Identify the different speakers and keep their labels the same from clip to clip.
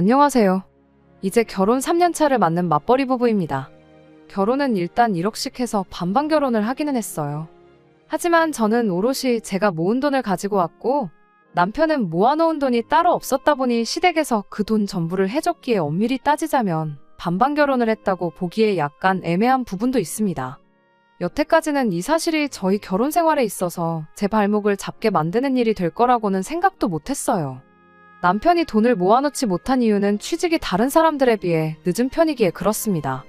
Speaker 1: 안녕하세요. 이제 결혼 3년 차를 맞는 맞벌이 부부입니다. 결혼은 일단 1억씩 해서 반반 결혼을 하기는 했어요. 하지만 저는 오롯이 제가 모은 돈을 가지고 왔고 남편은 모아놓은 돈이 따로 없었다 보니 시댁에서 그 돈 전부를 해줬기에 엄밀히 따지자면 반반 결혼을 했다고 보기에 약간 애매한 부분도 있습니다. 여태까지는 이 사실이 저희 결혼 생활에 있어서 제 발목을 잡게 만드는 일이 될 거라고는 생각도 못했어요. 남편이 돈을 모아놓지 못한 이유는 취직이 다른 사람들에 비해 늦은 편이기에 그렇습니다.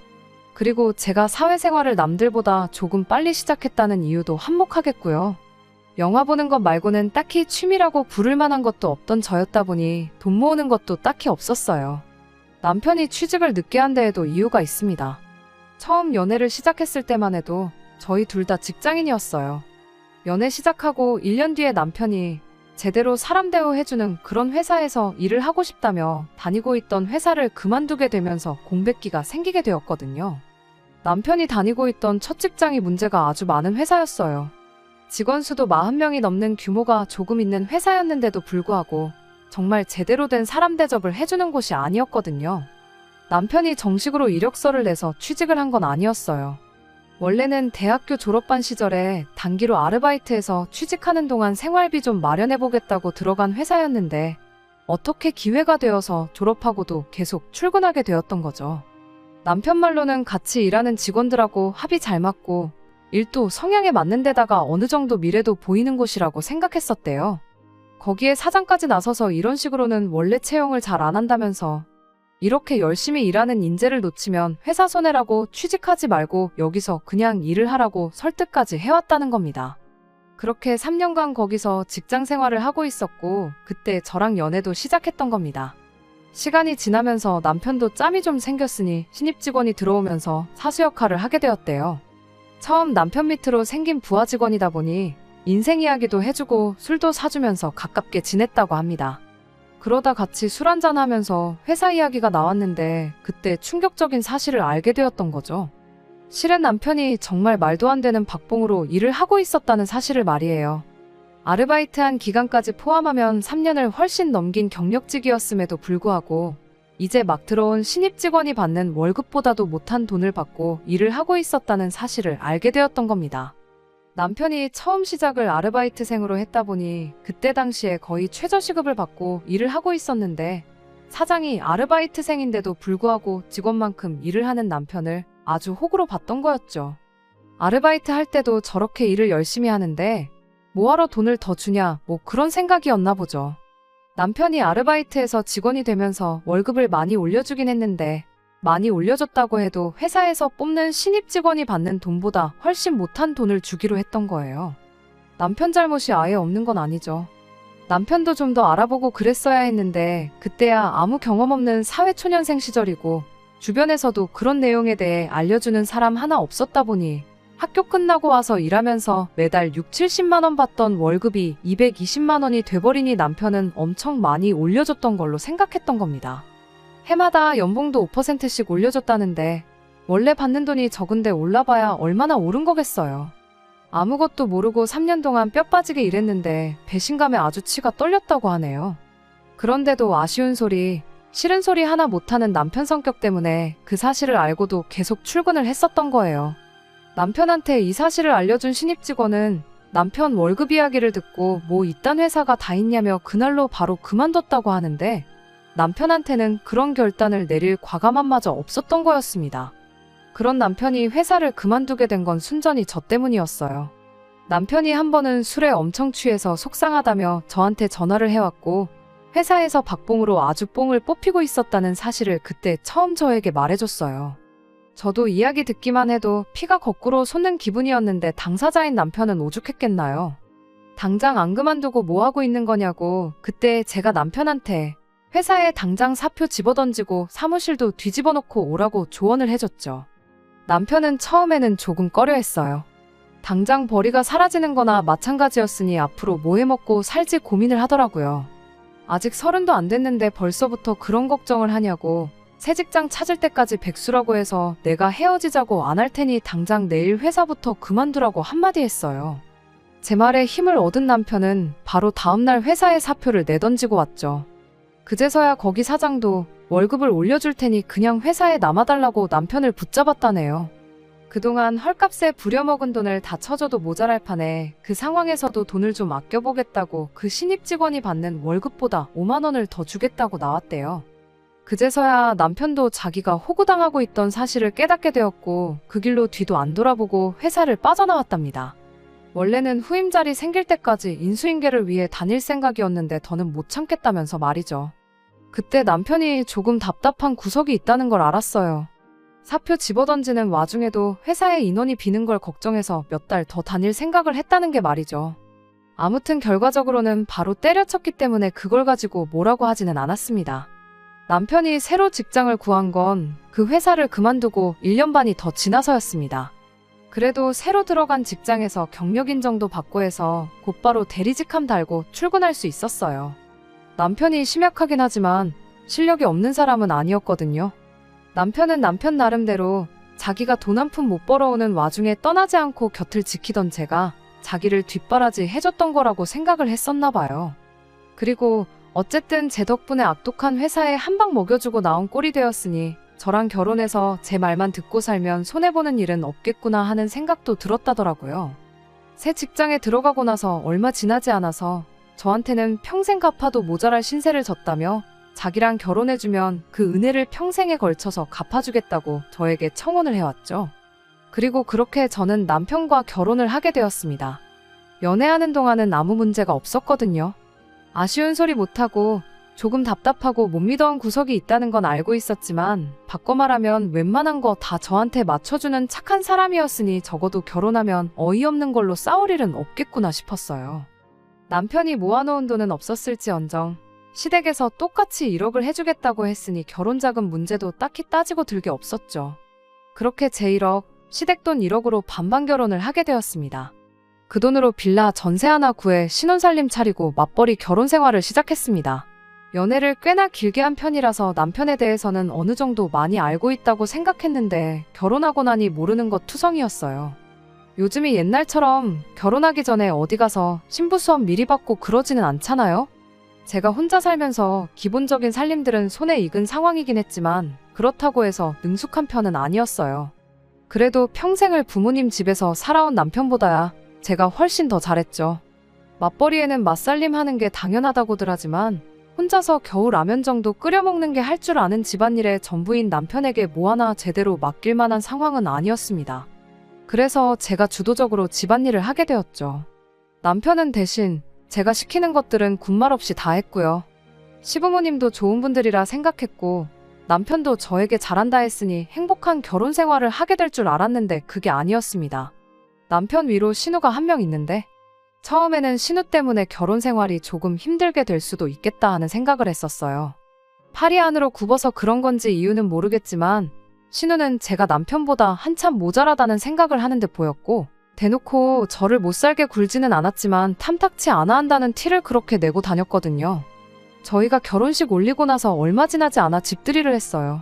Speaker 1: 그리고 제가 사회생활을 남들보다 조금 빨리 시작했다는 이유도 한몫하겠고요. 영화 보는 것 말고는 딱히 취미라고 부를 만한 것도 없던 저였다 보니 돈 모으는 것도 딱히 없었어요. 남편이 취직을 늦게 한 데에도 이유가 있습니다. 처음 연애를 시작했을 때만 해도 저희 둘 다 직장인이었어요. 연애 시작하고 1년 뒤에 남편이 제대로 사람 대우해주는 그런 회사에서 일을 하고 싶다며 다니고 있던 회사를 그만두게 되면서 공백기가 생기게 되었거든요. 남편이 다니고 있던 첫 직장이 문제가 아주 많은 회사였어요. 직원 수도 40명이 넘는 규모가 조금 있는 회사였는데도 불구하고 정말 제대로 된 사람 대접을 해주는 곳이 아니었거든요. 남편이 정식으로 이력서를 내서 취직을 한 건 아니었어요. 원래는 대학교 졸업반 시절에 단기로 아르바이트해서 취직하는 동안 생활비 좀 마련해보겠다고 들어간 회사였는데 어떻게 기회가 되어서 졸업하고도 계속 출근하게 되었던 거죠. 남편 말로는 같이 일하는 직원들하고 합이 잘 맞고 일도 성향에 맞는 데다가 어느 정도 미래도 보이는 곳이라고 생각했었대요. 거기에 사장까지 나서서 이런 식으로는 원래 채용을 잘 안 한다면서 이렇게 열심히 일하는 인재를 놓치면 회사 손해라고 취직하지 말고 여기서 그냥 일을 하라고 설득까지 해왔다는 겁니다. 그렇게 3년간 거기서 직장 생활을 하고 있었고 그때 저랑 연애도 시작했던 겁니다. 시간이 지나면서 남편도 짬이 좀 생겼으니 신입 직원이 들어오면서 사수 역할을 하게 되었대요. 처음 남편 밑으로 생긴 부하 직원이다 보니 인생 이야기도 해주고 술도 사주면서 가깝게 지냈다고 합니다. 그러다 같이 술 한잔 하면서 회사 이야기가 나왔는데 그때 충격적인 사실을 알게 되었던 거죠. 실은 남편이 정말 말도 안 되는 박봉으로 일을 하고 있었다는 사실을 말이에요. 아르바이트한 기간까지 포함하면 3년을 훨씬 넘긴 경력직이었음에도 불구하고 이제 막 들어온 신입 직원이 받는 월급보다도 못한 돈을 받고 일을 하고 있었다는 사실을 알게 되었던 겁니다. 남편이 처음 시작을 아르바이트생으로 했다 보니 그때 당시에 거의 최저시급을 받고 일을 하고 있었는데 사장이 아르바이트생인데도 불구하고 직원만큼 일을 하는 남편을 아주 호구로 봤던 거였죠. 아르바이트 할 때도 저렇게 일을 열심히 하는데 뭐하러 돈을 더 주냐 뭐 그런 생각이었나 보죠. 남편이 아르바이트에서 직원이 되면서 월급을 많이 올려주긴 했는데 많이 올려줬다고 해도 회사에서 뽑는 신입 직원이 받는 돈보다 훨씬 못한 돈을 주기로 했던 거예요. 남편 잘못이 아예 없는 건 아니죠. 남편도 좀 더 알아보고 그랬어야 했는데 그때야 아무 경험 없는 사회초년생 시절이고 주변에서도 그런 내용에 대해 알려주는 사람 하나 없었다 보니 학교 끝나고 와서 일하면서 매달 6, 70만 원 받던 월급이 220만 원이 돼버리니 남편은 엄청 많이 올려줬던 걸로 생각했던 겁니다. 해마다 연봉도 5%씩 올려줬다는데 원래 받는 돈이 적은데 올라봐야 얼마나 오른 거겠어요. 아무것도 모르고 3년 동안 뼈 빠지게 일했는데 배신감에 아주 치가 떨렸다고 하네요. 그런데도 아쉬운 소리, 싫은 소리 하나 못하는 남편 성격 때문에 그 사실을 알고도 계속 출근을 했었던 거예요. 남편한테 이 사실을 알려준 신입 직원은 남편 월급 이야기를 듣고 뭐 이딴 회사가 다 있냐며 그날로 바로 그만뒀다고 하는데 남편한테는 그런 결단을 내릴 과감함마저 없었던 거였습니다. 그런 남편이 회사를 그만두게 된 건 순전히 저 때문이었어요. 남편이 한 번은 술에 엄청 취해서 속상하다며 저한테 전화를 해왔고 회사에서 박봉으로 아주 뽕을 뽑히고 있었다는 사실을 그때 처음 저에게 말해줬어요. 저도 이야기 듣기만 해도 피가 거꾸로 솟는 기분이었는데 당사자인 남편은 오죽했겠나요. 당장 안 그만두고 뭐하고 있는 거냐고 그때 제가 남편한테 회사에 당장 사표 집어던지고 사무실도 뒤집어 놓고 오라고 조언을 해줬죠. 남편은 처음에는 조금 꺼려했어요. 당장 벌이가 사라지는 거나 마찬가지였으니 앞으로 뭐 해먹고 살지 고민을 하더라고요. 아직 30도 안 됐는데 벌써부터 그런 걱정을 하냐고 새 직장 찾을 때까지 백수라고 해서 내가 헤어지자고 안 할 테니 당장 내일 회사부터 그만두라고 한마디 했어요. 제 말에 힘을 얻은 남편은 바로 다음날 회사에 사표를 내던지고 왔죠. 그제서야 거기 사장도 월급을 올려줄 테니 그냥 회사에 남아달라고 남편을 붙잡았다네요. 그동안 헐값에 부려먹은 돈을 다 쳐줘도 모자랄 판에 그 상황에서도 돈을 좀 아껴보겠다고 그 신입 직원이 받는 월급보다 5만 원을 더 주겠다고 나왔대요. 그제서야 남편도 자기가 호구당하고 있던 사실을 깨닫게 되었고 그 길로 뒤도 안 돌아보고 회사를 빠져나왔답니다. 원래는 후임 자리 생길 때까지 인수인계를 위해 다닐 생각이었는데 더는 못 참겠다면서 말이죠. 그때 남편이 조금 답답한 구석이 있다는 걸 알았어요. 사표 집어던지는 와중에도 회사에 인원이 비는 걸 걱정해서 몇 달 더 다닐 생각을 했다는 게 말이죠. 아무튼 결과적으로는 바로 때려쳤기 때문에 그걸 가지고 뭐라고 하지는 않았습니다. 남편이 새로 직장을 구한 건 그 회사를 그만두고 1년 반이 더 지나서였습니다. 그래도 새로 들어간 직장에서 경력 인정도 받고 해서 곧바로 대리직함 달고 출근할 수 있었어요. 남편이 심약하긴 하지만 실력이 없는 사람은 아니었거든요. 남편은 남편 나름대로 자기가 돈 한 푼 못 벌어오는 와중에 떠나지 않고 곁을 지키던 제가 자기를 뒷바라지 해줬던 거라고 생각을 했었나 봐요. 그리고 어쨌든 제 덕분에 악독한 회사에 한 방 먹여주고 나온 꼴이 되었으니 저랑 결혼해서 제 말만 듣고 살면 손해보는 일은 없겠구나 하는 생각도 들었다더라고요. 새 직장에 들어가고 나서 얼마 지나지 않아서 저한테는 평생 갚아도 모자랄 신세를 졌다며 자기랑 결혼해주면 그 은혜를 평생에 걸쳐서 갚아주겠다고 저에게 청혼을 해왔죠. 그리고 그렇게 저는 남편과 결혼을 하게 되었습니다. 연애하는 동안은 아무 문제가 없었거든요. 아쉬운 소리 못하고 조금 답답하고 못 믿어온 구석이 있다는 건 알고 있었지만 바꿔 말하면 웬만한 거 다 저한테 맞춰주는 착한 사람이었으니 적어도 결혼하면 어이없는 걸로 싸울 일은 없겠구나 싶었어요. 남편이 모아놓은 돈은 없었을지언정 시댁에서 똑같이 1억을 해주겠다고 했으니 결혼자금 문제도 딱히 따지고 들 게 없었죠. 그렇게 제 1억, 시댁돈 1억으로 반반 결혼을 하게 되었습니다. 그 돈으로 빌라 전세 하나 구해 신혼살림 차리고 맞벌이 결혼 생활을 시작했습니다. 연애를 꽤나 길게 한 편이라서 남편에 대해서는 어느 정도 많이 알고 있다고 생각했는데 결혼하고 나니 모르는 것 투성이었어요. 요즘이 옛날처럼 결혼하기 전에 어디 가서 신부 수업 미리 받고 그러지는 않잖아요? 제가 혼자 살면서 기본적인 살림들은 손에 익은 상황이긴 했지만 그렇다고 해서 능숙한 편은 아니었어요. 그래도 평생을 부모님 집에서 살아온 남편보다야 제가 훨씬 더 잘했죠. 맞벌이에는 맞살림 하는 게 당연하다고들 하지만 혼자서 겨우 라면 정도 끓여 먹는 게 할 줄 아는 집안일에 전부인 남편에게 뭐 하나 제대로 맡길 만한 상황은 아니었습니다. 그래서 제가 주도적으로 집안일을 하게 되었죠. 남편은 대신 제가 시키는 것들은 군말 없이 다 했고요. 시부모님도 좋은 분들이라 생각했고 남편도 저에게 잘한다 했으니 행복한 결혼 생활을 하게 될 줄 알았는데 그게 아니었습니다. 남편 위로 신우가 한 명 있는데 처음에는 신우 때문에 결혼 생활이 조금 힘들게 될 수도 있겠다 하는 생각을 했었어요. 팔이 안으로 굽어서 그런 건지 이유는 모르겠지만 신우는 제가 남편보다 한참 모자라다는 생각을 하는 듯 보였고 대놓고 저를 못살게 굴지는 않았지만 탐탁치 않아 한다는 티를 그렇게 내고 다녔거든요. 저희가 결혼식 올리고 나서 얼마 지나지 않아 집들이를 했어요.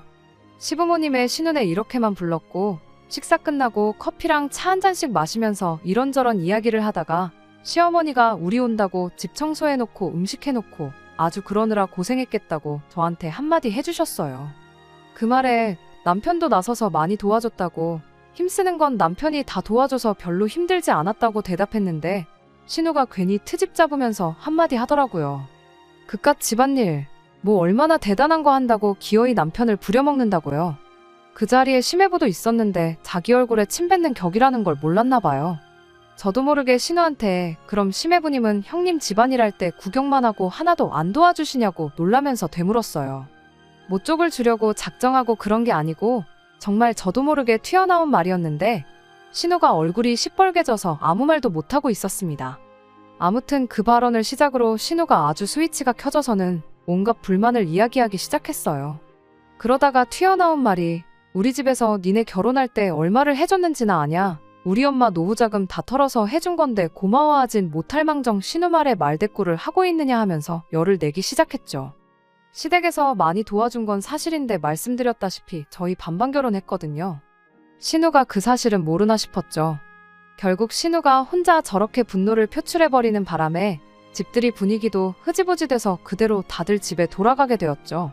Speaker 1: 시부모님의 신혼에 이렇게만 불렀고 식사 끝나고 커피랑 차 한 잔씩 마시면서 이런저런 이야기를 하다가 시어머니가 우리 온다고 집 청소해놓고 음식해놓고 아주 그러느라 고생했겠다고 저한테 한마디 해주셨어요. 그 말에 남편도 나서서 많이 도와줬다고 힘쓰는 건 남편이 다 도와줘서 별로 힘들지 않았다고 대답했는데 신우가 괜히 트집 잡으면서 한마디 하더라고요. 그깟 집안일 뭐 얼마나 대단한 거 한다고 기어이 남편을 부려먹는다고요. 그 자리에 심해부도 있었는데 자기 얼굴에 침 뱉는 격이라는 걸 몰랐나 봐요. 저도 모르게 신우한테 그럼 심해부님은 형님 집안일 할 때 구경만 하고 하나도 안 도와주시냐고 놀라면서 되물었어요. 모쪽을 주려고 작정하고 그런 게 아니고 정말 저도 모르게 튀어나온 말이었는데 신우가 얼굴이 시뻘개져서 아무 말도 못하고 있었습니다. 아무튼 그 발언을 시작으로 신우가 아주 스위치가 켜져서는 온갖 불만을 이야기하기 시작했어요. 그러다가 튀어나온 말이 우리 집에서 니네 결혼할 때 얼마를 해줬는지나 아냐? 우리 엄마 노후자금 다 털어서 해준 건데 고마워하진 못할 망정 신우 말에 말대꾸를 하고 있느냐 하면서 열을 내기 시작했죠. 시댁에서 많이 도와준 건 사실인데 말씀드렸다시피 저희 반반 결혼했거든요. 신우가 그 사실은 모르나 싶었죠. 결국 신우가 혼자 저렇게 분노를 표출해버리는 바람에 집들이 분위기도 흐지부지 돼서 그대로 다들 집에 돌아가게 되었죠.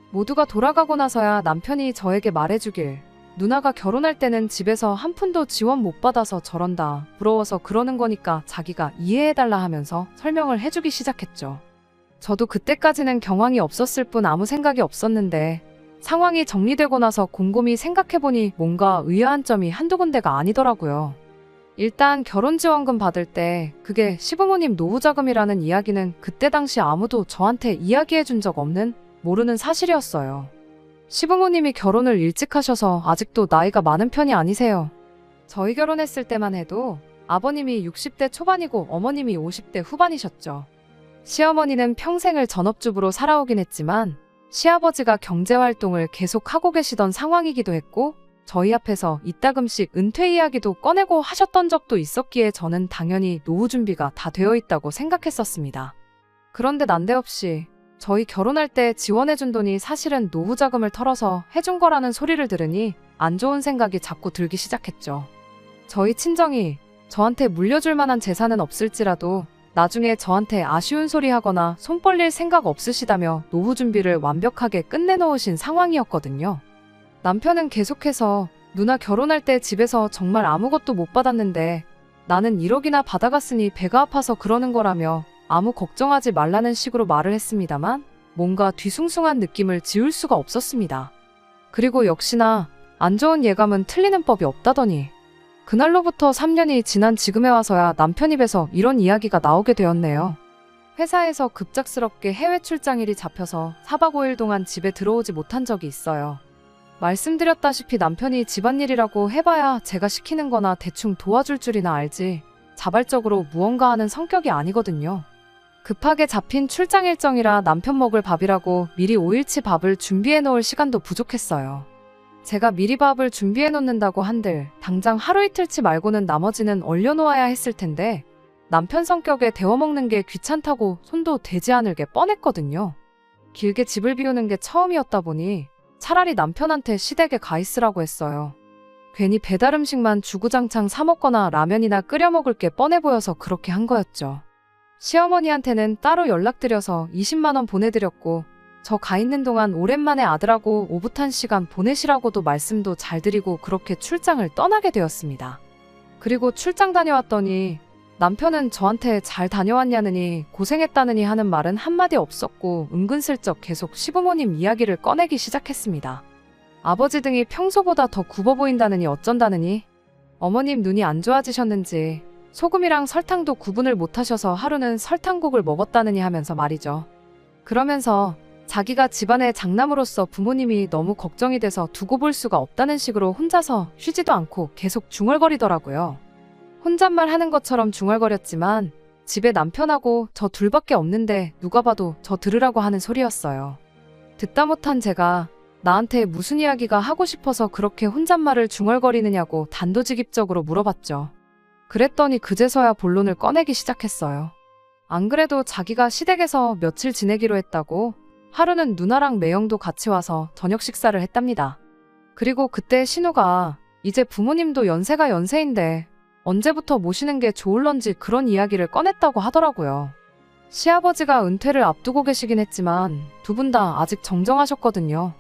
Speaker 1: 모두가 돌아가고 나서야 남편이 저에게 말해주길, 누나가 결혼할 때는 집에서 한 푼도 지원 못 받아서 저런다, 부러워서 그러는 거니까 자기가 이해해달라 하면서 설명을 해주기 시작했죠. 저도 그때까지는 경황이 없었을 뿐 아무 생각이 없었는데, 상황이 정리되고 나서 곰곰이 생각해보니 뭔가 의아한 점이 한두 군데가 아니더라고요. 일단 결혼지원금 받을 때 그게 시부모님 노후자금이라는 이야기는 그때 당시 아무도 저한테 이야기해준 적 없는, 모르는 사실이었어요. 시부모님이 결혼을 일찍 하셔서 아직도 나이가 많은 편이 아니세요. 저희 결혼했을 때만 해도 아버님이 60대 초반이고 어머님이 50대 후반이셨죠. 시어머니는 평생을 전업주부로 살아오긴 했지만 시아버지가 경제활동을 계속 하고 계시던 상황이기도 했고, 저희 앞에서 이따금씩 은퇴 이야기도 꺼내고 하셨던 적도 있었기에 저는 당연히 노후 준비가 다 되어 있다고 생각했었습니다. 그런데 난데없이 저희 결혼할 때 지원해준 돈이 사실은 노후 자금을 털어서 해준 거라는 소리를 들으니 안 좋은 생각이 자꾸 들기 시작했죠. 저희 친정이 저한테 물려줄 만한 재산은 없을지라도 나중에 저한테 아쉬운 소리 하거나 손 벌릴 생각 없으시다며 노후 준비를 완벽하게 끝내놓으신 상황이었거든요. 남편은 계속해서 누나 결혼할 때 집에서 정말 아무것도 못 받았는데 나는 1억이나 받아갔으니 배가 아파서 그러는 거라며 아무 걱정하지 말라는 식으로 말을 했습니다만 뭔가 뒤숭숭한 느낌을 지울 수가 없었습니다. 그리고 역시나 안 좋은 예감은 틀리는 법이 없다더니 그날로부터 3년이 지난 지금에 와서야 남편 입에서 이런 이야기가 나오게 되었네요. 회사에서 급작스럽게 해외 출장일이 잡혀서 4박 5일 동안 집에 들어오지 못한 적이 있어요. 말씀드렸다시피 남편이 집안일이라고 해봐야 제가 시키는 거나 대충 도와줄 줄이나 알지 자발적으로 무언가 하는 성격이 아니거든요. 급하게 잡힌 출장 일정이라 남편 먹을 밥이라고 미리 5일치 밥을 준비해 놓을 시간도 부족했어요. 제가 미리 밥을 준비해 놓는다고 한들 당장 하루 이틀치 말고는 나머지는 얼려놓아야 했을 텐데 남편 성격에 데워먹는 게 귀찮다고 손도 대지 않을 게 뻔했거든요. 길게 집을 비우는 게 처음이었다 보니 차라리 남편한테 시댁에 가 있으라고 했어요. 괜히 배달 음식만 주구장창 사 먹거나 라면이나 끓여 먹을 게 뻔해 보여서 그렇게 한 거였죠. 시어머니한테는 따로 연락드려서 20만 원 보내드렸고 저 가 있는 동안 오랜만에 아들하고 오붓한 시간 보내시라고도 말씀도 잘 드리고 그렇게 출장을 떠나게 되었습니다. 그리고 출장 다녀왔더니 남편은 저한테 잘 다녀왔냐느니 고생했다느니 하는 말은 한마디 없었고 은근슬쩍 계속 시부모님 이야기를 꺼내기 시작했습니다. 아버지 등이 평소보다 더 굽어 보인다느니 어쩐다느니 어머님 눈이 안 좋아지셨는지 소금이랑 설탕도 구분을 못하셔서 하루는 설탕국을 먹었다느니 하면서 말이죠. 그러면서 자기가 집안의 장남으로서 부모님이 너무 걱정이 돼서 두고 볼 수가 없다는 식으로 혼자서 쉬지도 않고 계속 중얼거리더라고요. 혼잣말 하는 것처럼 중얼거렸지만 집에 남편하고 저 둘밖에 없는데 누가 봐도 저 들으라고 하는 소리였어요. 듣다 못한 제가 나한테 무슨 이야기가 하고 싶어서 그렇게 혼잣말을 중얼거리느냐고 단도직입적으로 물어봤죠. 그랬더니 그제서야 본론을 꺼내기 시작했어요. 안 그래도 자기가 시댁에서 며칠 지내기로 했다고 하루는 누나랑 매형도 같이 와서 저녁 식사를 했답니다. 그리고 그때 신우가 이제 부모님도 연세가 연세인데 언제부터 모시는 게 좋을런지 그런 이야기를 꺼냈다고 하더라고요. 시아버지가 은퇴를 앞두고 계시긴 했지만 두 분 다 아직 정정하셨거든요.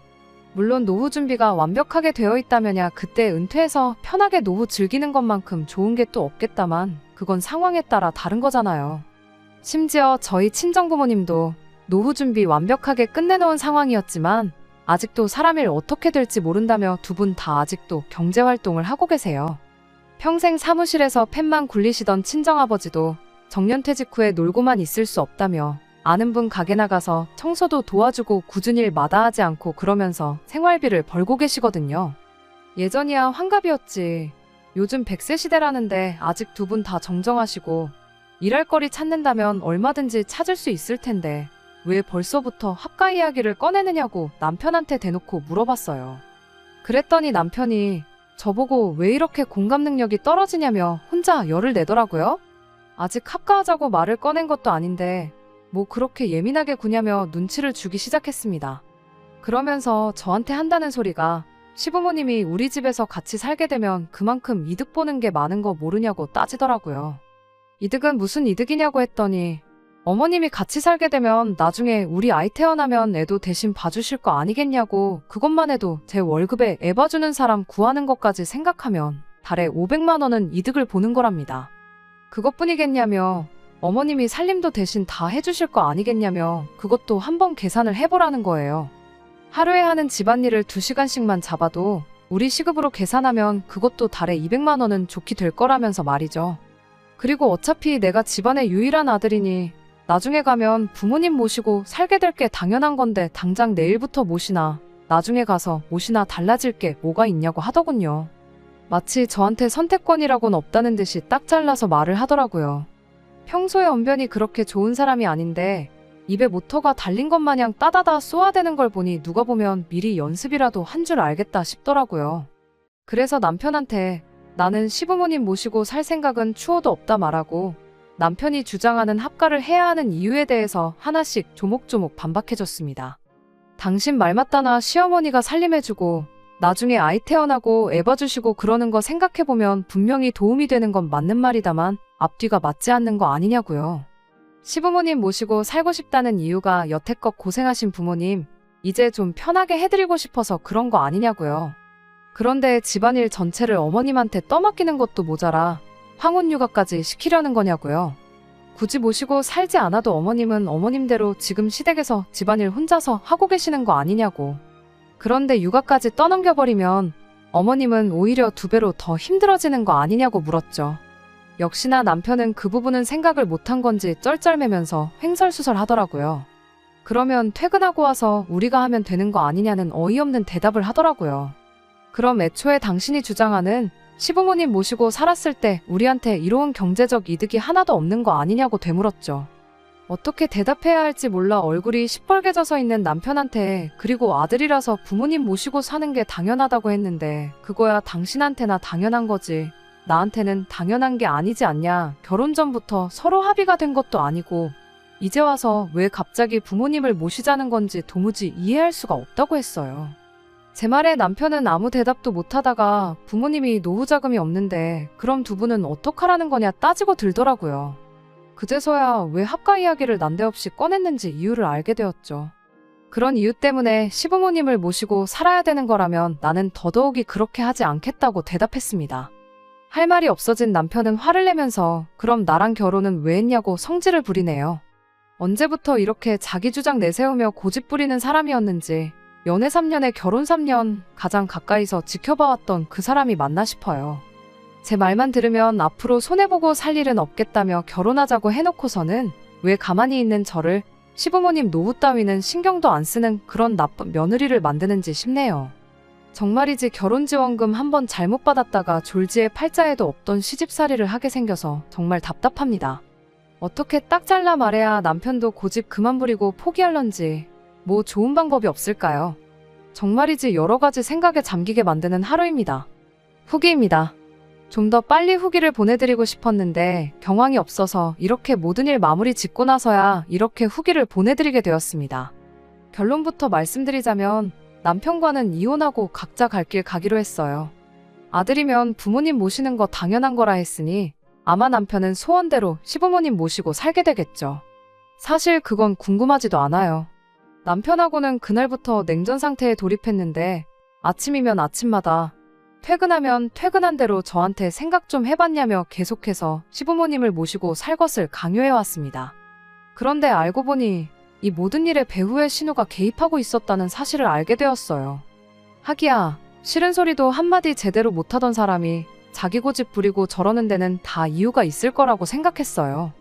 Speaker 1: 물론 노후 준비가 완벽하게 되어 있다면야 그때 은퇴해서 편하게 노후 즐기는 것만큼 좋은 게 또 없겠다만 그건 상황에 따라 다른 거잖아요. 심지어 저희 친정부모님도 노후 준비 완벽하게 끝내놓은 상황이었지만 아직도 사람 일 어떻게 될지 모른다며 두 분 다 아직도 경제활동을 하고 계세요. 평생 사무실에서 펜만 굴리시던 친정아버지도 정년퇴직 후에 놀고만 있을 수 없다며 아는 분 가게 나가서 청소도 도와주고 굳은 일 마다하지 않고 그러면서 생활비를 벌고 계시거든요. 예전이야 환갑이었지. 요즘 100세 시대라는데 아직 두 분 다 정정하시고 일할 거리 찾는다면 얼마든지 찾을 수 있을 텐데 왜 벌써부터 합가 이야기를 꺼내느냐고 남편한테 대놓고 물어봤어요. 그랬더니 남편이 저보고 왜 이렇게 공감 능력이 떨어지냐며 혼자 열을 내더라고요. 아직 합가하자고 말을 꺼낸 것도 아닌데 뭐 그렇게 예민하게 구냐며 눈치를 주기 시작했습니다. 그러면서 저한테 한다는 소리가 시부모님이 우리 집에서 같이 살게 되면 그만큼 이득 보는 게 많은 거 모르냐고 따지더라고요. 이득은 무슨 이득이냐고 했더니 어머님이 같이 살게 되면 나중에 우리 아이 태어나면 애도 대신 봐주실 거 아니겠냐고, 그것만 해도 제 월급에 애 봐주는 사람 구하는 것까지 생각하면 달에 500만 원은 이득을 보는 거랍니다. 그것뿐이겠냐며, 어머님이 살림도 대신 다 해주실 거 아니겠냐며, 그것도 한번 계산을 해보라는 거예요. 하루에 하는 집안일을 2시간씩만 잡아도 우리 시급으로 계산하면 그것도 달에 200만 원은 좋게 될 거라면서 말이죠. 그리고 어차피 내가 집안의 유일한 아들이니 나중에 가면 부모님 모시고 살게 될 게 당연한 건데 당장 내일부터 모시나 나중에 가서 모시나 달라질 게 뭐가 있냐고 하더군요. 마치 저한테 선택권이라고는 없다는 듯이 딱 잘라서 말을 하더라고요. 평소에 언변이 그렇게 좋은 사람이 아닌데 입에 모터가 달린 것 마냥 따다다 쏘아대는 걸 보니 누가 보면 미리 연습이라도 한 줄 알겠다 싶더라고요. 그래서 남편한테 나는 시부모님 모시고 살 생각은 추호도 없다 말하고 남편이 주장하는 합가를 해야 하는 이유에 대해서 하나씩 조목조목 반박해줬습니다. 당신 말 맞다나 시어머니가 살림해주고 나중에 아이 태어나고 애 봐주시고 그러는 거 생각해보면 분명히 도움이 되는 건 맞는 말이다만 앞뒤가 맞지 않는 거 아니냐고요. 시부모님 모시고 살고 싶다는 이유가 여태껏 고생하신 부모님 이제 좀 편하게 해드리고 싶어서 그런 거 아니냐고요. 그런데 집안일 전체를 어머님한테 떠맡기는 것도 모자라 황혼육아까지 시키려는 거냐고요. 굳이 모시고 살지 않아도 어머님은 어머님대로 지금 시댁에서 집안일 혼자서 하고 계시는 거 아니냐고. 그런데 육아까지 떠넘겨버리면 어머님은 오히려 2배로 더 힘들어지는 거 아니냐고 물었죠. 역시나 남편은 그 부분은 생각을 못한 건지 쩔쩔매면서 횡설수설 하더라고요. 그러면 퇴근하고 와서 우리가 하면 되는 거 아니냐는 어이없는 대답을 하더라고요. 그럼 애초에 당신이 주장하는 시부모님 모시고 살았을 때 우리한테 이로운 경제적 이득이 하나도 없는 거 아니냐고 되물었죠. 어떻게 대답해야 할지 몰라 얼굴이 시뻘개져서 있는 남편한테 그리고 아들이라서 부모님 모시고 사는 게 당연하다고 했는데 그거야 당신한테나 당연한 거지. 나한테는 당연한 게 아니지 않냐. 결혼 전부터 서로 합의가 된 것도 아니고 이제 와서 왜 갑자기 부모님을 모시자는 건지 도무지 이해할 수가 없다고 했어요. 제 말에 남편은 아무 대답도 못하다가 부모님이 노후자금이 없는데 그럼 두 분은 어떡하라는 거냐 따지고 들더라고요. 그제서야 왜 합가 이야기를 난데없이 꺼냈는지 이유를 알게 되었죠. 그런 이유 때문에 시부모님을 모시고 살아야 되는 거라면 나는 더더욱이 그렇게 하지 않겠다고 대답했습니다. 할 말이 없어진 남편은 화를 내면서 그럼 나랑 결혼은 왜 했냐고 성질을 부리네요. 언제부터 이렇게 자기 주장 내세우며 고집 부리는 사람이었는지 연애 3년에 결혼 3년 가장 가까이서 지켜봐왔던 그 사람이 맞나 싶어요. 제 말만 들으면 앞으로 손해보고 살 일은 없겠다며 결혼하자고 해놓고서는 왜 가만히 있는 저를 시부모님 노후 따위는 신경도 안 쓰는 그런 나쁜 며느리를 만드는지 싶네요. 정말이지 결혼지원금 한번 잘못 받았다가 졸지에 팔자에도 없던 시집살이를 하게 생겨서 정말 답답합니다. 어떻게 딱 잘라 말해야 남편도 고집 그만 부리고 포기할런지 뭐 좋은 방법이 없을까요? 정말이지 여러 가지 생각에 잠기게 만드는 하루입니다. 후기입니다. 좀 더 빨리 후기를 보내드리고 싶었는데 경황이 없어서 이렇게 모든 일 마무리 짓고 나서야 이렇게 후기를 보내드리게 되었습니다. 결론부터 말씀드리자면 남편과는 이혼하고 각자 갈 길 가기로 했어요. 아들이면 부모님 모시는 거 당연한 거라 했으니 아마 남편은 소원대로 시부모님 모시고 살게 되겠죠. 사실 그건 궁금하지도 않아요. 남편하고는 그날부터 냉전 상태에 돌입했는데 아침이면 아침마다 퇴근하면 퇴근한 대로 저한테 생각 좀 해봤냐며 계속해서 시부모님을 모시고 살 것을 강요해왔습니다. 그런데 알고 보니 이 모든 일에 배우의 신우가 개입하고 있었다는 사실을 알게 되었어요. 하기야 싫은 소리도 한마디 제대로 못하던 사람이 자기 고집 부리고 저러는 데는 다 이유가 있을 거라고 생각했어요.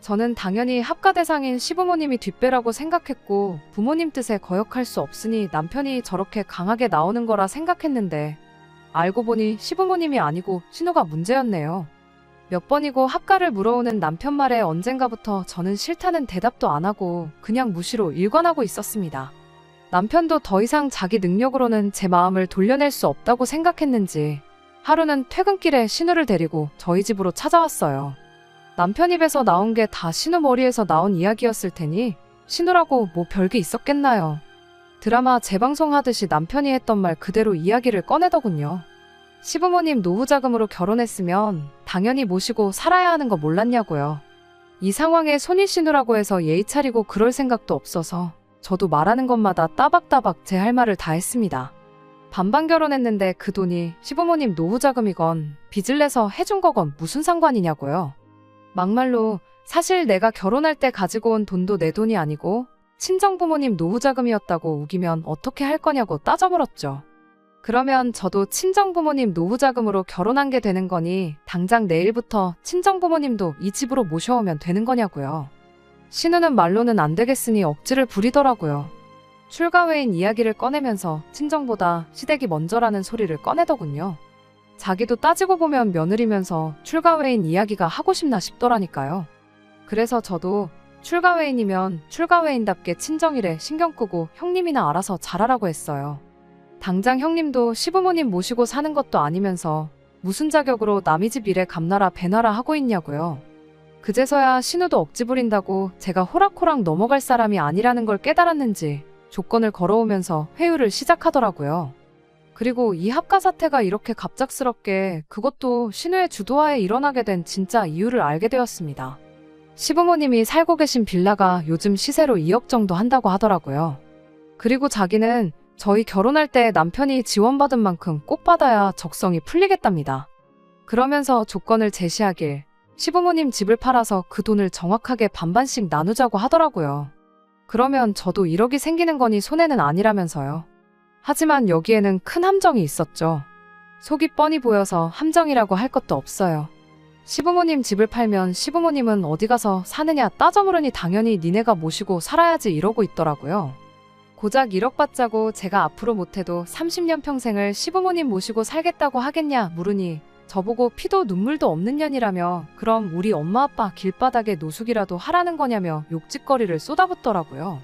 Speaker 1: 저는 당연히 합가 대상인 시부모님이 뒷배라고 생각했고 부모님 뜻에 거역할 수 없으니 남편이 저렇게 강하게 나오는 거라 생각했는데 알고 보니 시부모님이 아니고 신우가 문제였네요. 몇 번이고 합가를 물어오는 남편 말에 언젠가부터 저는 싫다는 대답도 안 하고 그냥 무시로 일관하고 있었습니다. 남편도 더 이상 자기 능력으로는 제 마음을 돌려낼 수 없다고 생각했는지 하루는 퇴근길에 신우를 데리고 저희 집으로 찾아왔어요. 남편 입에서 나온 게 다 신우 머리에서 나온 이야기였을 테니 신우라고 뭐 별게 있었겠나요. 드라마 재방송하듯이 남편이 했던 말 그대로 이야기를 꺼내더군요. 시부모님 노후자금으로 결혼했으면 당연히 모시고 살아야 하는 거 몰랐냐고요. 이 상황에 손이 신우라고 해서 예의 차리고 그럴 생각도 없어서 저도 말하는 것마다 따박따박 제 할 말을 다 했습니다. 반반 결혼했는데 그 돈이 시부모님 노후 자금이건 빚을 내서 해준 거건 무슨 상관이냐고요. 막말로 사실 내가 결혼할 때 가지고 온 돈도 내 돈이 아니고 친정부모님 노후 자금이었다고 우기면 어떻게 할 거냐고 따져물었죠. 그러면 저도 친정부모님 노후 자금으로 결혼한 게 되는 거니 당장 내일부터 친정부모님도 이 집으로 모셔오면 되는 거냐고요. 신우는 말로는 안 되겠으니 억지를 부리더라고요. 출가 외인 이야기를 꺼내면서 친정보다 시댁이 먼저라는 소리를 꺼내더군요. 자기도 따지고 보면 며느리면서 출가 외인 이야기가 하고 싶나 싶더라니까요. 그래서 저도 출가 외인이면 출가 외인답게 친정일에 신경 끄고 형님이나 알아서 잘하라고 했어요. 당장 형님도 시부모님 모시고 사는 것도 아니면서 무슨 자격으로 남의 집 일에 감나라 배나라 하고 있냐고요. 그제서야 신우도 억지 부린다고 제가 호락호락 넘어갈 사람이 아니라는 걸 깨달았는지 조건을 걸어오면서 회유를 시작하더라고요. 그리고 이 합가 사태가 이렇게 갑작스럽게 그것도 신우의 주도하에 일어나게 된 진짜 이유를 알게 되었습니다. 시부모님이 살고 계신 빌라가 요즘 시세로 2억 정도 한다고 하더라고요. 그리고 자기는 저희 결혼할 때 남편이 지원받은 만큼 꼭 받아야 적성이 풀리겠답니다. 그러면서 조건을 제시하길 시부모님 집을 팔아서 그 돈을 정확하게 반반씩 나누자고 하더라고요. 그러면 저도 1억이 생기는 거니 손해는 아니라면서요. 하지만 여기에는 큰 함정이 있었죠. 속이 뻔히 보여서 함정이라고 할 것도 없어요. 시부모님 집을 팔면 시부모님은 어디 가서 사느냐 따져물으니 당연히 니네가 모시고 살아야지 이러고 있더라고요. 고작 1억 받자고 제가 앞으로 못해도 30년 평생을 시부모님 모시고 살겠다고 하겠냐 물으니 저보고 피도 눈물도 없는 년이라며 그럼 우리 엄마 아빠 길바닥에 노숙이라도 하라는 거냐며 욕짓거리를 쏟아붓더라고요.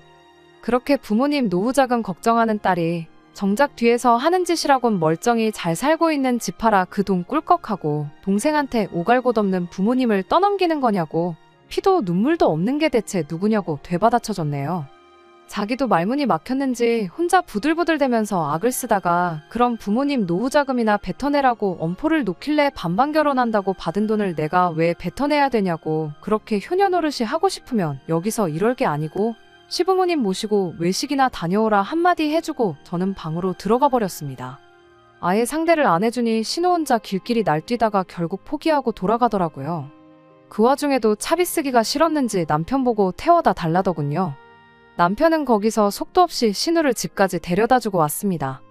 Speaker 1: 그렇게 부모님 노후 자금 걱정하는 딸이 정작 뒤에서 하는 짓이라곤 멀쩡히 잘 살고 있는 집 팔아 그 돈 꿀꺽하고 동생한테 오갈곳없는 부모님을 떠넘기는 거냐고 피도 눈물도 없는 게 대체 누구냐고 되받아쳐줬네요. 자기도 말문이 막혔는지 혼자 부들부들대면서 악을 쓰다가 그럼 부모님 노후 자금이나 뱉어내라고 엄포를 놓길래 반반 결혼한다고 받은 돈을 내가 왜 뱉어내야 되냐고 그렇게 효녀 노릇이 하고 싶으면 여기서 이럴 게 아니고 시부모님 모시고 외식이나 다녀오라 한마디 해주고 저는 방으로 들어가 버렸습니다. 아예 상대를 안 해주니 신우 혼자 길길이 날뛰다가 결국 포기하고 돌아가더라고요. 그 와중에도 차비 쓰기가 싫었는지 남편 보고 태워다 달라더군요. 남편은 거기서 속도 없이 신우를 집까지 데려다주고 왔습니다.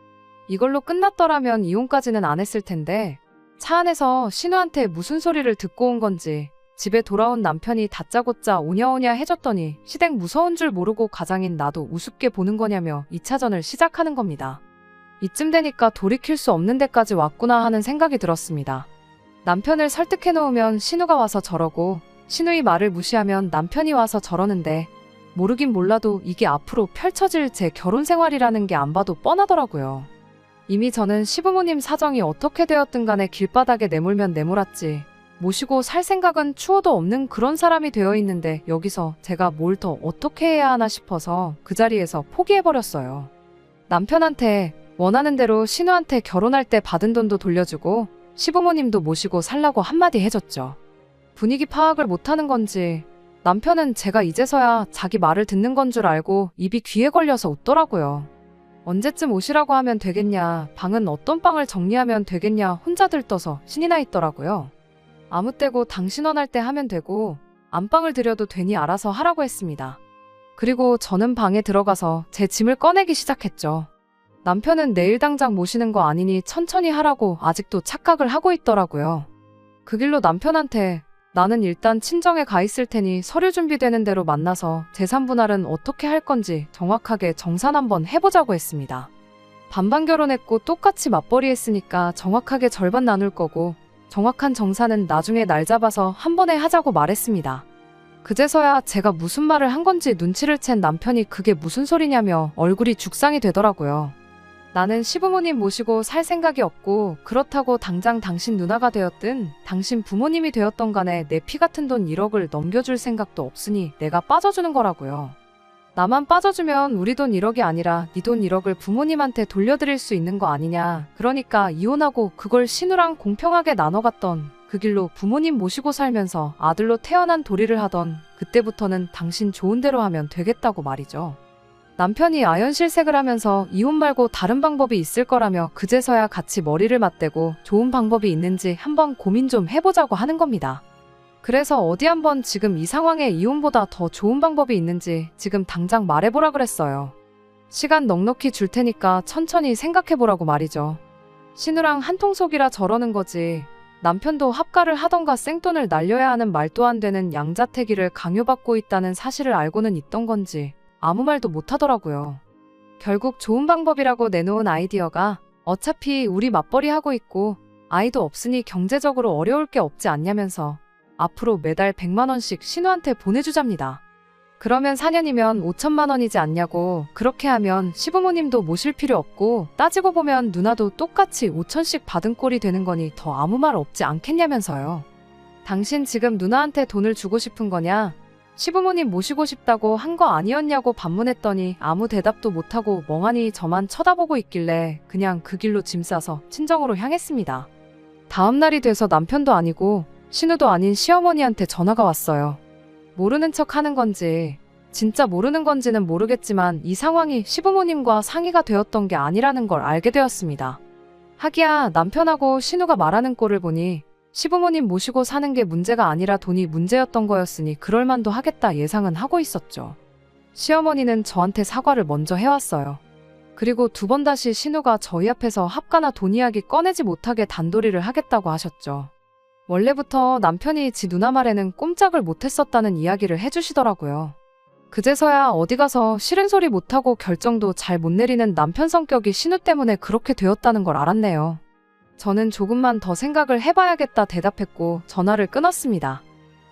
Speaker 1: 이걸로 끝났더라면 이혼까지는 안 했을 텐데 차 안에서 신우한테 무슨 소리를 듣고 온 건지 집에 돌아온 남편이 다짜고짜 오냐오냐 해줬더니 시댁 무서운 줄 모르고 가장인 나도 우습게 보는 거냐며 2차전을 시작하는 겁니다. 이쯤 되니까 돌이킬 수 없는 데까지 왔구나 하는 생각이 들었습니다. 남편을 설득해 놓으면 신우가 와서 저러고 신우의 말을 무시하면 남편이 와서 저러는데 모르긴 몰라도 이게 앞으로 펼쳐질 제 결혼 생활이라는 게 안 봐도 뻔하더라고요. 이미 저는 시부모님 사정이 어떻게 되었든 간에 길바닥에 내몰면 내몰았지 모시고 살 생각은 추호도 없는 그런 사람이 되어 있는데 여기서 제가 뭘 더 어떻게 해야 하나 싶어서 그 자리에서 포기해버렸어요. 남편한테 원하는 대로 신우한테 결혼할 때 받은 돈도 돌려주고 시부모님도 모시고 살라고 한마디 해줬죠. 분위기 파악을 못하는 건지 남편은 제가 이제서야 자기 말을 듣는 건 줄 알고 입이 귀에 걸려서 웃더라고요. 언제쯤 오시라고 하면 되겠냐, 방은 어떤 방을 정리하면 되겠냐 혼자 들떠서 신이 나 있더라고요. 아무 때고 당신 원할 때 하면 되고 안방을 들여도 되니 알아서 하라고 했습니다. 그리고 저는 방에 들어가서 제 짐을 꺼내기 시작했죠. 남편은 내일 당장 모시는 거 아니니 천천히 하라고 아직도 착각을 하고 있더라고요. 그 길로 남편한테 나는 일단 친정에 가 있을 테니 서류 준비되는 대로 만나서 재산 분할은 어떻게 할 건지 정확하게 정산 한번 해보자고 했습니다. 반반 결혼했고 똑같이 맞벌이 했으니까 정확하게 절반 나눌 거고 정확한 정산은 나중에 날 잡아서 한 번에 하자고 말했습니다. 그제서야 제가 무슨 말을 한 건지 눈치를 챈 남편이 그게 무슨 소리냐며 얼굴이 죽상이 되더라고요. 나는 시부모님 모시고 살 생각이 없고 그렇다고 당장 당신 누나가 되었든 당신 부모님이 되었던 간에 내 피 같은 돈 1억을 넘겨줄 생각도 없으니 내가 빠져주는 거라고요. 나만 빠져주면 우리 돈 1억이 아니라 네 돈 1억을 부모님한테 돌려드릴 수 있는 거 아니냐. 그러니까 이혼하고 그걸 신우랑 공평하게 나눠갔던 그 길로 부모님 모시고 살면서 아들로 태어난 도리를 하던 그때부터는 당신 좋은 대로 하면 되겠다고 말이죠. 남편이 아연실색을 하면서 이혼 말고 다른 방법이 있을 거라며 그제서야 같이 머리를 맞대고 좋은 방법이 있는지 한번 고민 좀 해보자고 하는 겁니다. 그래서 어디 한번 지금 이 상황에 이혼보다 더 좋은 방법이 있는지 지금 당장 말해보라 그랬어요. 시간 넉넉히 줄 테니까 천천히 생각해보라고 말이죠. 신우랑 한통속이라 저러는 거지. 남편도 합가를 하던가 생돈을 날려야 하는 말도 안 되는 양자택일을 강요받고 있다는 사실을 알고는 있던 건지 아무 말도 못하더라고요. 결국 좋은 방법이라고 내놓은 아이디어가 어차피 우리 맞벌이 하고 있고 아이도 없으니 경제적으로 어려울 게 없지 않냐면서 앞으로 매달 100만 원씩 신우한테 보내주잡니다. 그러면 4년이면 5천만 원이지 않냐고. 그렇게 하면 시부모님도 모실 필요 없고 따지고 보면 누나도 똑같이 5천씩 받은 꼴이 되는 거니 더 아무 말 없지 않겠냐면서요. 당신 지금 누나한테 돈을 주고 싶은 거냐? 시부모님 모시고 싶다고 한 거 아니었냐고 반문했더니 아무 대답도 못하고 멍하니 저만 쳐다보고 있길래 그냥 그 길로 짐 싸서 친정으로 향했습니다. 다음 날이 돼서 남편도 아니고 신우도 아닌 시어머니한테 전화가 왔어요. 모르는 척 하는 건지 진짜 모르는 건지는 모르겠지만 이 상황이 시부모님과 상의가 되었던 게 아니라는 걸 알게 되었습니다. 하기야 남편하고 신우가 말하는 꼴을 보니 시부모님 모시고 사는 게 문제가 아니라 돈이 문제였던 거였으니 그럴만도 하겠다 예상은 하고 있었죠. 시어머니는 저한테 사과를 먼저 해왔어요. 그리고 두 번 다시 신우가 저희 앞에서 합가나 돈 이야기 꺼내지 못하게 단도리를 하겠다고 하셨죠. 원래부터 남편이 지 누나 말에는 꼼짝을 못했었다는 이야기를 해주시더라고요. 그제서야 어디 가서 싫은 소리 못하고 결정도 잘 못 내리는 남편 성격이 신우 때문에 그렇게 되었다는 걸 알았네요. 저는 조금만 더 생각을 해봐야겠다 대답했고 전화를 끊었습니다.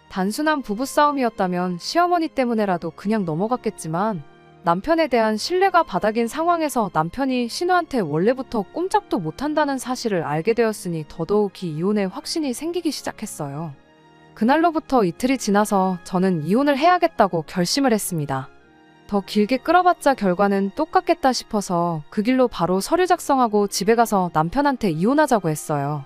Speaker 1: 단순한 부부싸움이었다면 시어머니 때문에라도 그냥 넘어갔겠지만 남편에 대한 신뢰가 바닥인 상황에서 남편이 신우한테 원래부터 꼼짝도 못한다는 사실을 알게 되었으니 더더욱이 이혼에 확신이 생기기 시작했어요. 그날로부터 이틀이 지나서 저는 이혼을 해야겠다고 결심을 했습니다. 더 길게 끌어봤자 결과는 똑같겠다 싶어서 그 길로 바로 서류 작성하고 집에 가서 남편한테 이혼하자고 했어요.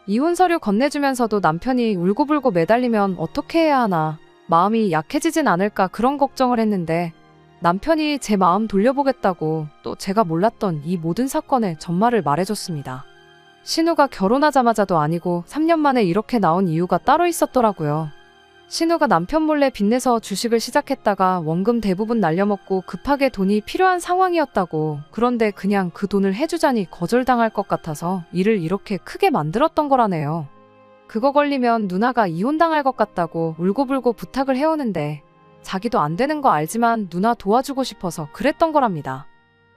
Speaker 1: 이혼 서류 건네주면서도 남편이 울고불고 매달리면 어떻게 해야 하나, 마음이 약해지진 않을까 그런 걱정을 했는데 남편이 제 마음 돌려보겠다고 또 제가 몰랐던 이 모든 사건의 전말을 말해줬습니다. 신우가 결혼하자마자도 아니고 3년 만에 이렇게 나온 이유가 따로 있었더라고요. 신우가 남편 몰래 빚내서 주식을 시작했다가 원금 대부분 날려먹고 급하게 돈이 필요한 상황이었다고. 그런데 그냥 그 돈을 해주자니 거절당할 것 같아서 일을 이렇게 크게 만들었던 거라네요. 그거 걸리면 누나가 이혼당할 것 같다고 울고불고 부탁을 해오는데 자기도 안 되는 거 알지만 누나 도와주고 싶어서 그랬던 거랍니다.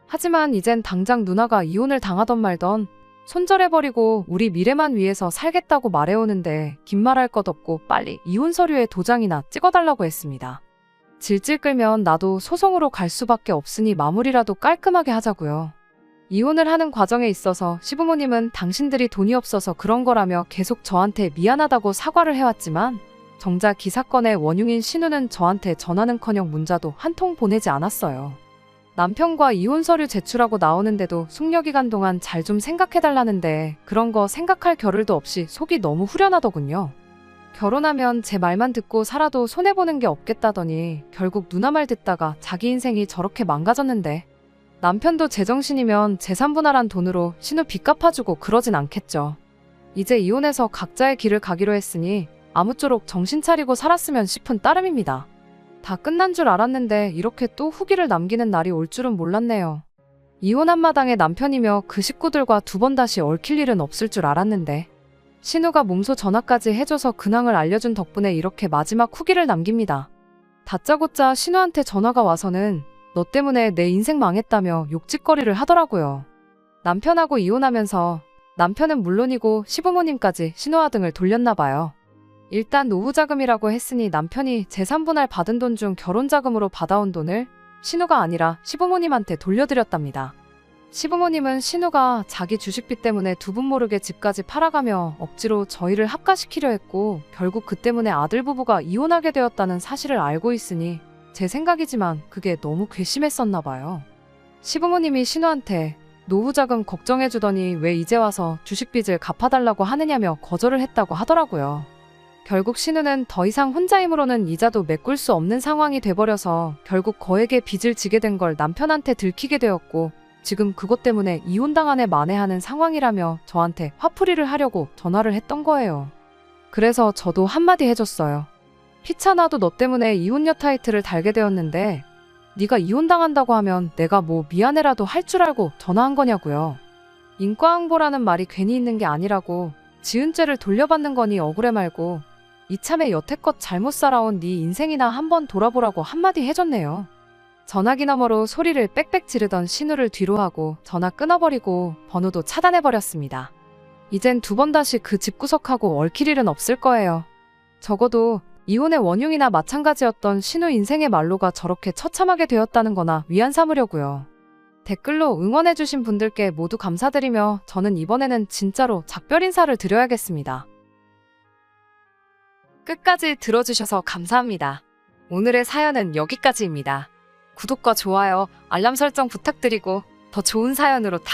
Speaker 1: 하지만 이젠 당장 누나가 이혼을 당하던 말던 손절해버리고 우리 미래만 위해서 살겠다고 말해오는데 긴 말할 것 없고 빨리 이혼 서류에 도장이나 찍어달라고 했습니다. 질질 끌면 나도 소송으로 갈 수밖에 없으니 마무리라도 깔끔하게 하자고요. 이혼을 하는 과정에 있어서 시부모님은 당신들이 돈이 없어서 그런 거라며 계속 저한테 미안하다고 사과를 해왔지만 정작 이 사건의 원흉인 신우는 저한테 전화는커녕 문자도 한 통 보내지 않았어요. 남편과 이혼 서류 제출하고 나오는데도 숙려기간 동안 잘 좀 생각해달라는데 그런 거 생각할 겨를도 없이 속이 너무 후련하더군요. 결혼하면 제 말만 듣고 살아도 손해보는 게 없겠다더니 결국 누나 말 듣다가 자기 인생이 저렇게 망가졌는데 남편도 제정신이면 재산 분할한 돈으로 신우 빚 갚아주고 그러진 않겠죠. 이제 이혼해서 각자의 길을 가기로 했으니 아무쪼록 정신 차리고 살았으면 싶은 따름입니다. 다 끝난 줄 알았는데 이렇게 또 후기를 남기는 날이 올 줄은 몰랐네요. 이혼한 마당에 남편이며 그 식구들과 두 번 다시 얽힐 일은 없을 줄 알았는데 신우가 몸소 전화까지 해줘서 근황을 알려준 덕분에 이렇게 마지막 후기를 남깁니다. 다짜고짜 신우한테 전화가 와서는 너 때문에 내 인생 망했다며 욕짓거리를 하더라고요. 남편하고 이혼하면서 남편은 물론이고 시부모님까지 신우아 등을 돌렸나 봐요. 일단 노후자금이라고 했으니 남편이 재산분할 받은 돈 중 결혼자금으로 받아온 돈을 신우가 아니라 시부모님한테 돌려드렸답니다. 시부모님은 신우가 자기 주식빚 때문에 두 분 모르게 집까지 팔아가며 억지로 저희를 합가시키려 했고 결국 그 때문에 아들 부부가 이혼하게 되었다는 사실을 알고 있으니 제 생각이지만 그게 너무 괘씸했었나 봐요. 시부모님이 신우한테 노후자금 걱정해주더니 왜 이제 와서 주식빚을 갚아달라고 하느냐며 거절을 했다고 하더라고요. 결국 신우는 더 이상 혼자 힘으로는 이자도 메꿀 수 없는 상황이 돼버려서 결국 거액의 빚을 지게 된 걸 남편한테 들키게 되었고, 지금 그것 때문에 이혼당하네 만회하는 상황이라며 저한테 화풀이를 하려고 전화를 했던 거예요. 그래서 저도 한마디 해줬어요. 피차나도 너 때문에 이혼녀 타이틀을 달게 되었는데 네가 이혼당한다고 하면 내가 뭐 미안해라도 할 줄 알고 전화한 거냐고요. 인과응보라는 말이 괜히 있는 게 아니라고, 지은 죄를 돌려받는 거니 억울해 말고 이참에 여태껏 잘못 살아온 네 인생이나 한번 돌아보라고 한마디 해줬네요. 전화기 너머로 소리를 빽빽 지르던 신우를 뒤로 하고 전화 끊어버리고 번호도 차단해버렸습니다. 이젠 두 번 다시 그 집구석하고 얽힐 일은 없을 거예요. 적어도 이혼의 원흉이나 마찬가지였던 신우 인생의 말로가 저렇게 처참하게 되었다는 거나 위안 삼으려고요. 댓글로 응원해주신 분들께 모두 감사드리며 저는 이번에는 진짜로 작별 인사를 드려야겠습니다. 끝까지 들어주셔서 감사합니다. 오늘의 사연은 여기까지입니다. 구독과 좋아요, 알람 설정 부탁드리고 더 좋은 사연으로 다시